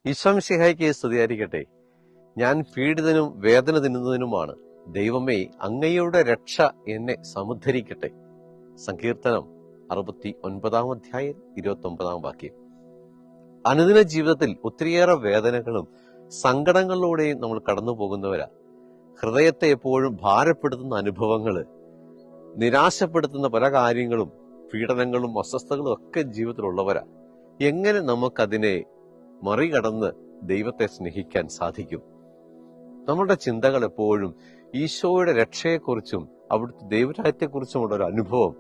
ഈശോമിശിഹായ്ക്ക് സ്തുതിയായിരിക്കട്ടെ. ഞാൻ പീഡിതനും വേദന തിന്നുന്നതിനുമാണ്. ദൈവമേ, അങ്ങയുടെ രക്ഷ എന്നെ സമുദ്ധരിക്കട്ടെ. സങ്കീർത്തനം 69 29 വാക്യം. അനുദിന ജീവിതത്തിൽ ഒത്തിരിയേറെ വേദനകളും സങ്കടങ്ങളിലൂടെയും നമ്മൾ കടന്നു പോകുന്നവരാ. ഹൃദയത്തെ എപ്പോഴും ഭാരപ്പെടുത്തുന്ന അനുഭവങ്ങള്, നിരാശപ്പെടുത്തുന്ന പല കാര്യങ്ങളും, പീഡനങ്ങളും അസ്വസ്ഥതകളും ഒക്കെ ജീവിതത്തിലുള്ളവരാ. എങ്ങനെ നമുക്കതിനെ മറികടന്ന് ദൈവത്തെ സ്നേഹിക്കാൻ സാധിക്കും? നമ്മുടെ ചിന്തകൾ എപ്പോഴും ഈശോയുടെ രക്ഷയെക്കുറിച്ചും അവിടുത്തെ ദൈവരാജ്യത്തെക്കുറിച്ചുമുള്ള ഒരു അനുഭവം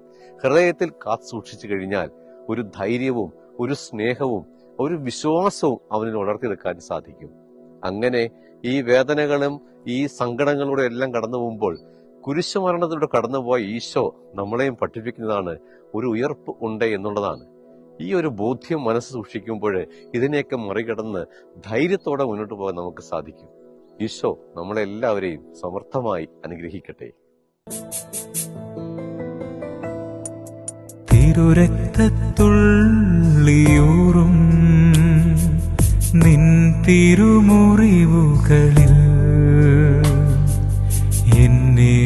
ഹൃദയത്തിൽ കാത്തു സൂക്ഷിച്ചു കഴിഞ്ഞാൽ ഒരു ധൈര്യവും ഒരു സ്നേഹവും ഒരു വിശ്വാസവും അവനിൽ വളർത്തിയെടുക്കാൻ സാധിക്കും. അങ്ങനെ ഈ വേദനകളും ഈ സങ്കടങ്ങളിലൂടെ എല്ലാം കടന്നു പോകുമ്പോൾ കുരിശുമരണത്തിലൂടെ കടന്നുപോയ ഈശോ നമ്മളെയും പഠിപ്പിക്കുന്നതാണ് ഒരു ഉയർപ്പ് ഉണ്ട് എന്നുള്ളതാണ്. ഈ ഒരു ബോധ്യം മനസ്സ് സൂക്ഷിക്കുമ്പോൾ ഇതിനെയൊക്കെ മറികടന്ന് ധൈര്യത്തോടെ മുന്നോട്ട് പോകാൻ നമുക്ക് സാധിക്കും. ഈശോ നമ്മളെല്ലാവരെയും സമർത്ഥമായി അനുഗ്രഹിക്കട്ടെ. തിരുരക്തത്തുള്ളിയൂറും നിൻ തിരുമുറിവുകളിൽ എന്നെ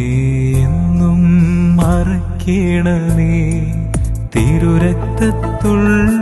എന്നും മറക്കണമേ. തിരുരക്തത്തുള്ള